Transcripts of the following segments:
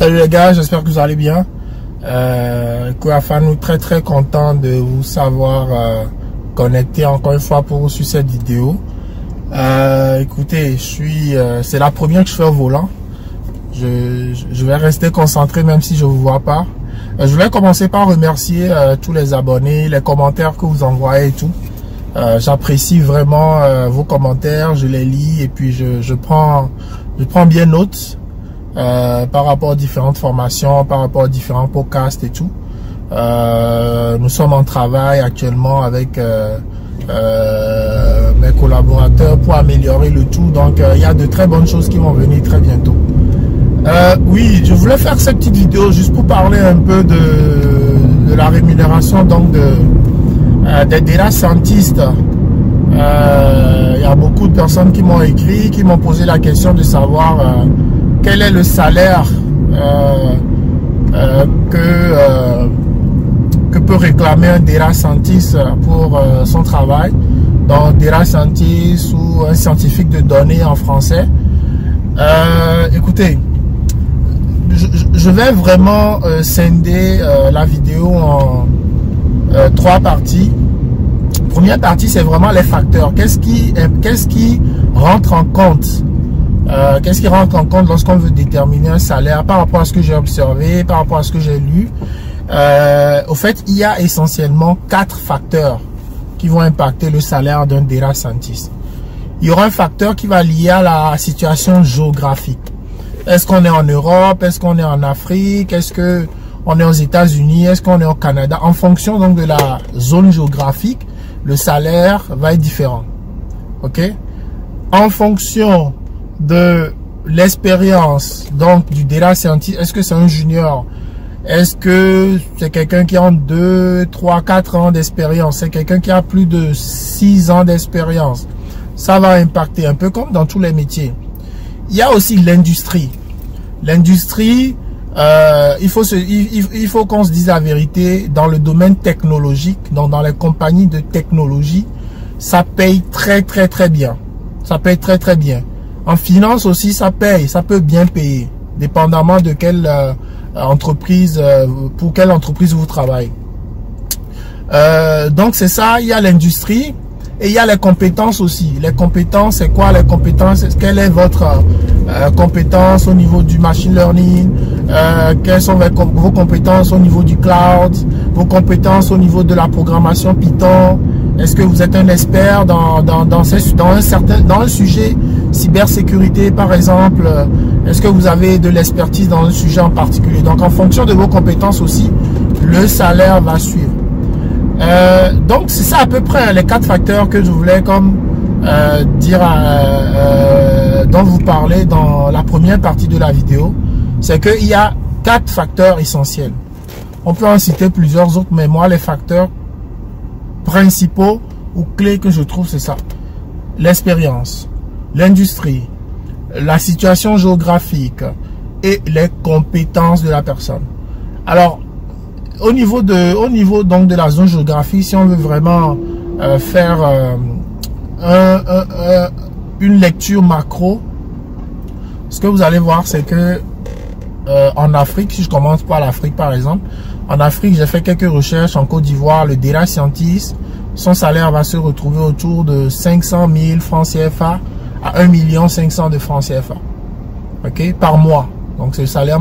Salut les gars, j'espère que vous allez bien. Nous très content de vous savoir connecté encore une fois pour sur cette vidéo. Écoutez, c'est la première que je fais au volant. Je vais rester concentré même si je vous vois pas. Je vais commencer par remercier tous les abonnés, les commentaires que vous envoyez et tout. J'apprécie vraiment vos commentaires, je les lis et puis je prends bien note par rapport aux différentes formations, par rapport aux différents podcasts et tout. Nous sommes en travail actuellement avec mes collaborateurs pour améliorer le tout. Donc il y a de très bonnes choses qui vont venir très bientôt. Oui, je voulais faire cette petite vidéo juste pour parler un peu de la rémunération donc des data scientists. Il y a beaucoup de personnes qui m'ont écrit, qui m'ont posé la question de savoir quel est le salaire que peut réclamer un data scientist pour son travail. Donc data scientist ou un scientifique de données en français. Écoutez, je vais vraiment scinder la vidéo en 3 parties. Première partie, c'est vraiment les facteurs. Qu'est-ce qui rentre en compte? Qu'est-ce qui rentre en compte lorsqu'on veut déterminer un salaire par rapport à ce que j'ai observé, par rapport à ce que j'ai lu? Au fait, il y a essentiellement 4 facteurs qui vont impacter le salaire d'un data scientist. Il y aura un facteur qui va lier à la situation géographique. Est-ce qu'on est en Europe? Est-ce qu'on est en Afrique? Est-ce qu'on est aux États-Unis? Est-ce qu'on est au Canada? En fonction donc de la zone géographique, le salaire va être différent. Ok? En fonction de l'expérience donc du data scientist, est-ce que c'est un junior? Est-ce que c'est quelqu'un qui a 2, 3, 4 ans d'expérience? C'est quelqu'un qui a plus de 6 ans d'expérience? Ça va impacter un peu comme dans tous les métiers. Il y a aussi l'industrie. L'industrie, il faut qu'on se dise la vérité, dans le domaine technologique, donc dans les compagnies de technologie, ça paye très bien. Ça paye très bien. En finance aussi, ça paye, ça peut bien payer, dépendamment de quelle entreprise, pour quelle entreprise vous travaillez. Donc c'est ça, il y a l'industrie. Et il y a les compétences aussi. Les compétences, c'est quoi les compétences? Quelle est votre compétence au niveau du machine learning? Quelles sont vos compétences au niveau du cloud? Vos compétences au niveau de la programmation Python? Est-ce que vous êtes un expert dans un sujet cybersécurité par exemple? Est-ce que vous avez de l'expertise dans un sujet en particulier? Donc en fonction de vos compétences aussi, le salaire va suivre. Donc c'est ça à peu près les 4 facteurs que je voulais comme dont vous parlez dans la première partie de la vidéo. C'est qu'il y a 4 facteurs essentiels. On peut en citer plusieurs autres, mais moi les facteurs principaux ou clés que je trouve, c'est ça: l'expérience, l'industrie, la situation géographique et les compétences de la personne. Alors au niveau donc de la zone géographique, si on veut vraiment faire une lecture macro, ce que vous allez voir, c'est que en Afrique, si je commence par l'Afrique par exemple, en Afrique, j'ai fait quelques recherches. En Côte d'Ivoire, le data scientist, son salaire va se retrouver autour de 500 000 francs CFA à 1 500 000 de francs CFA, ok, par mois. Donc c'est le salaire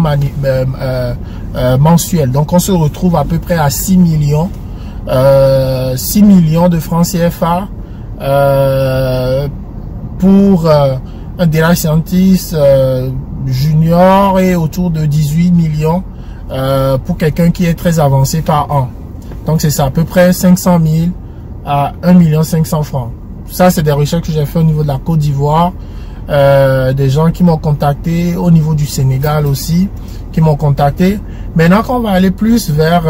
mensuel. Donc on se retrouve à peu près à 6 millions de francs CFA pour un data scientist junior et autour de 18 millions pour quelqu'un qui est très avancé par an. Donc c'est ça, à peu près 500 000 à 1 500 000 francs. Ça c'est des recherches que j'ai fait au niveau de la Côte d'Ivoire. Des gens qui m'ont contacté au niveau du Sénégal aussi, qui m'ont contacté. Maintenant qu'on va aller plus vers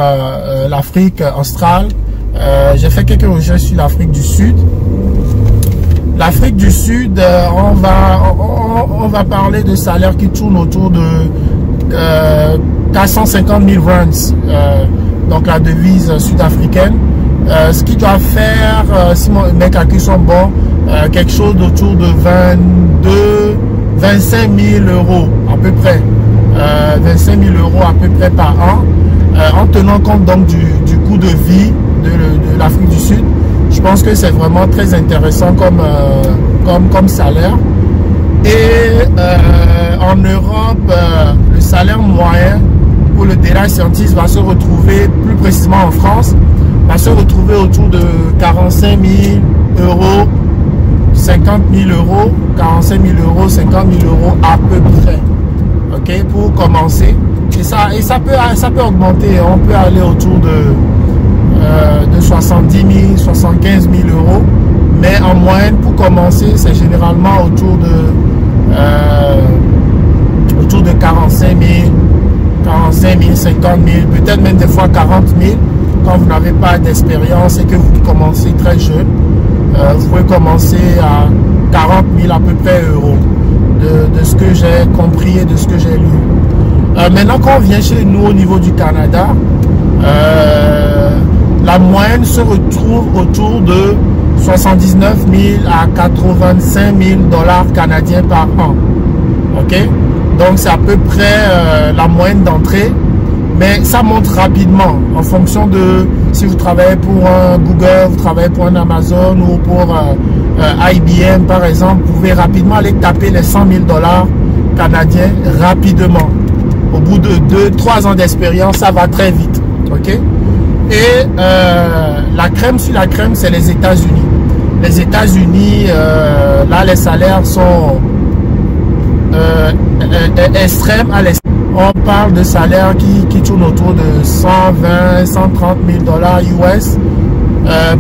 l'Afrique australe, j'ai fait quelques recherches sur l'Afrique du Sud. L'Afrique du Sud, on va parler de salaires qui tournent autour de 450 000 rands, donc la devise sud-africaine. Ce qu'ils doivent faire, si mes calculs sont bons, quelque chose autour de 25 000 euros à peu près 25 000 euros à peu près par an, en tenant compte donc du coût de vie de l'Afrique du Sud. Je pense que c'est vraiment très intéressant comme salaire. Et en Europe, le salaire moyen pour le data scientist va se retrouver, plus précisément en France, va se retrouver autour de 45 000 euros, 50 000 euros, 45 000 euros, 50 000 euros à peu près. Ok, pour commencer. Et ça peut augmenter. On peut aller autour de 70 000, 75 000 euros. Mais en moyenne, pour commencer, c'est généralement autour de 45 000, 50 000, peut-être même des fois 40 000 quand vous n'avez pas d'expérience et que vous commencez très jeune. Vous pouvez commencer à 40 000 à peu près euros de ce que j'ai compris et de ce que j'ai lu. Maintenant, quand on vient chez nous au niveau du Canada, la moyenne se retrouve autour de 79 000 à 85 000 dollars canadiens par an. Ok, donc c'est à peu près la moyenne d'entrée, mais ça monte rapidement en fonction de si vous travaillez pour un Google, vous travaillez pour un Amazon ou pour IBM par exemple, vous pouvez rapidement aller taper les 100 000 dollars canadiens rapidement. Au bout de 2-3 ans d'expérience, ça va très vite. Ok, et la crème sur la crème, c'est les États-Unis. Les États-Unis, là, les salaires sont extrêmes à l'extrême. On parle de salaires qui tournent autour de 120, 130 000 dollars US.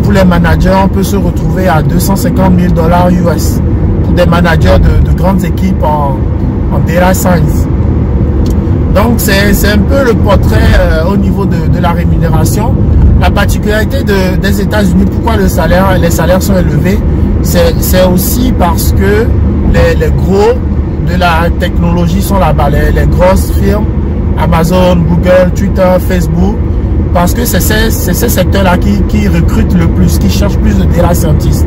Pour les managers, on peut se retrouver à 250 000 dollars US. Pour des managers de grandes équipes en data science. Donc, c'est un peu le portrait au niveau de la rémunération. La particularité des États-Unis, pourquoi les salaires sont élevés, c'est aussi parce que les gros de la technologie sont là-bas, les grosses firmes, Amazon, Google, Twitter, Facebook, parce que c'est ces secteurs-là qui recrutent le plus, qui cherchent plus de data scientists.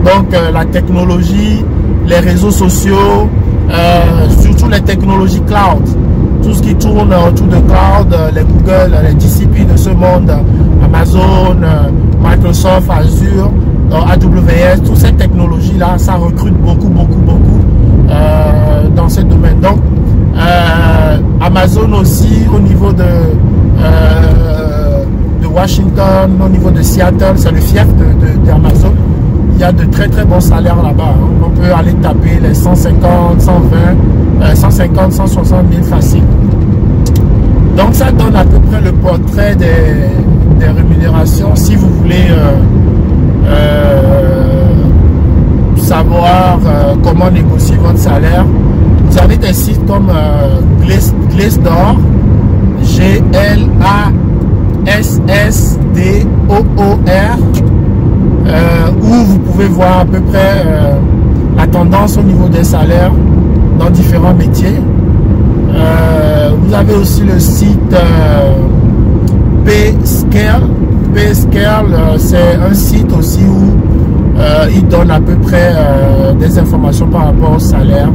Donc, la technologie, les réseaux sociaux, surtout les technologies cloud, tout ce qui tourne autour de cloud, les Google, les GCP de ce monde, Amazon, Microsoft, Azure, AWS, toutes ces technologies-là, ça recrute beaucoup dans ce domaine. Donc, Amazon aussi, au niveau de Washington, au niveau de Seattle, c'est le fief d'Amazon. Il y a de très bons salaires là-bas. Hein. On peut aller taper les 150, 120, 150, 160 000 faciles. Donc ça donne à peu près le portrait des rémunérations. Si vous voulez savoir comment négocier votre salaire, vous avez des sites comme Glassdoor, Glassdoor, où vous pouvez voir à peu près la tendance au niveau des salaires dans différents métiers. Vous avez aussi le site Payscale. Payscale, c'est un site aussi où il donne à peu près des informations par rapport au salaire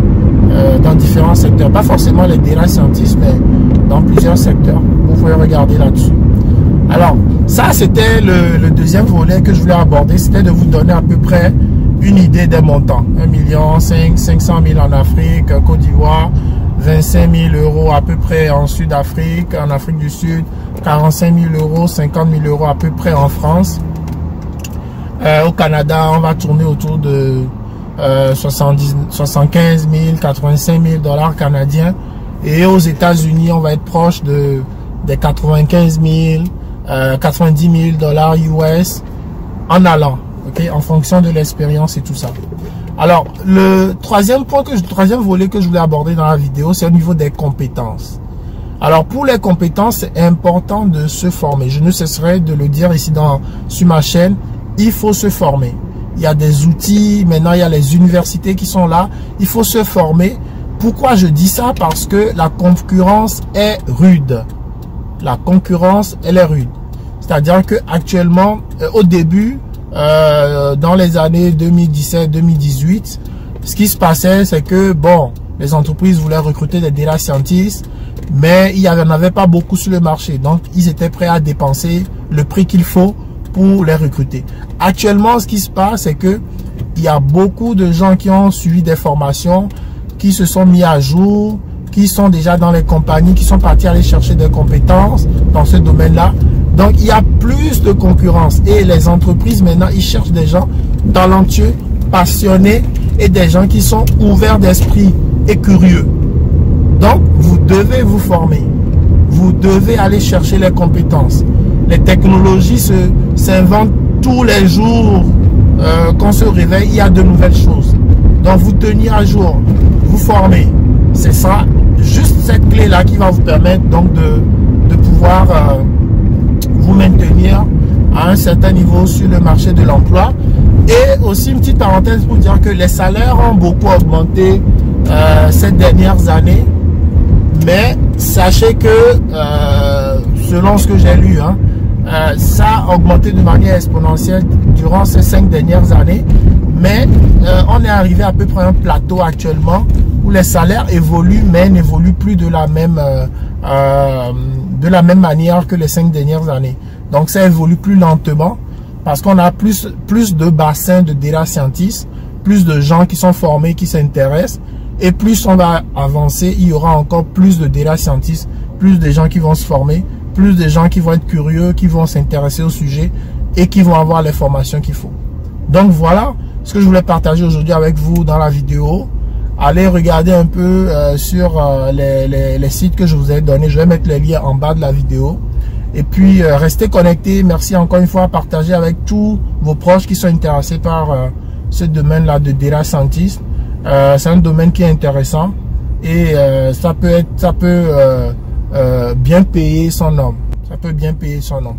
dans différents secteurs. Pas forcément les data scientists, mais dans plusieurs secteurs. Vous pouvez regarder là-dessus. Alors, ça, c'était le deuxième volet que je voulais aborder. C'était de vous donner à peu près une idée des montants. 1 million, 500 000 en Afrique, Côte d'Ivoire, 25 000 euros à peu près en Sud-Afrique, en Afrique du Sud, 45 000 euros, 50 000 euros à peu près en France. Au Canada, on va tourner autour de 75 000, 85 000 dollars canadiens. Et aux États-Unis, on va être proche des 95 000, 90 000 dollars US en allant, ok, en fonction de l'expérience et tout ça. Alors, le troisième volet que je voulais aborder dans la vidéo, c'est au niveau des compétences. Alors, pour les compétences, c'est important de se former. Je ne cesserai de le dire ici sur ma chaîne, il faut se former. Il y a des outils, maintenant il y a les universités qui sont là, il faut se former. Pourquoi je dis ça? Parce que la concurrence est rude. La concurrence, elle est rude. C'est-à-dire que actuellement, au début, dans les années 2017-2018, ce qui se passait, c'est que, bon, les entreprises voulaient recruter des data scientists, mais il n'y en avait pas beaucoup sur le marché. Donc, ils étaient prêts à dépenser le prix qu'il faut pour les recruter. Actuellement, ce qui se passe, c'est que il y a beaucoup de gens qui ont suivi des formations, qui se sont mis à jour, qui sont déjà dans les compagnies, qui sont partis aller chercher des compétences dans ce domaine-là. Donc, il y a plus de concurrence. Et les entreprises, maintenant, ils cherchent des gens talentueux, passionnés et des gens qui sont ouverts d'esprit et curieux. Donc, vous devez vous former. Vous devez aller chercher les compétences. Les technologies s'inventent tous les jours. Quand on se réveille, il y a de nouvelles choses. Donc, vous tenir à jour, vous former. C'est ça, juste cette clé-là qui va vous permettre donc de pouvoir vous maintenir à un certain niveau sur le marché de l'emploi. Et aussi une petite parenthèse pour dire que les salaires ont beaucoup augmenté ces dernières années. Mais sachez que, selon ce que j'ai lu, ça a augmenté de manière exponentielle durant ces 5 dernières années. Mais on est arrivé à peu près à un plateau actuellement où les salaires évoluent, mais n'évoluent plus de la même manière que les 5 dernières années. Donc ça évolue plus lentement parce qu'on a plus de bassins de data scientists, plus de gens qui sont formés, qui s'intéressent. Et plus on va avancer, il y aura encore plus de data scientists, plus de gens qui vont se former, plus de gens qui vont être curieux, qui vont s'intéresser au sujet et qui vont avoir les formations qu'il faut. Donc voilà ce que je voulais partager aujourd'hui avec vous dans la vidéo. Allez regarder un peu sur les sites que je vous ai donnés. Je vais mettre les liens en bas de la vidéo. Et puis restez connectés. Merci encore une fois à partager avec tous vos proches qui sont intéressés par ce domaine-là de data scientist. C'est un domaine qui est intéressant et ça peut bien payer son homme. Ça peut bien payer son homme.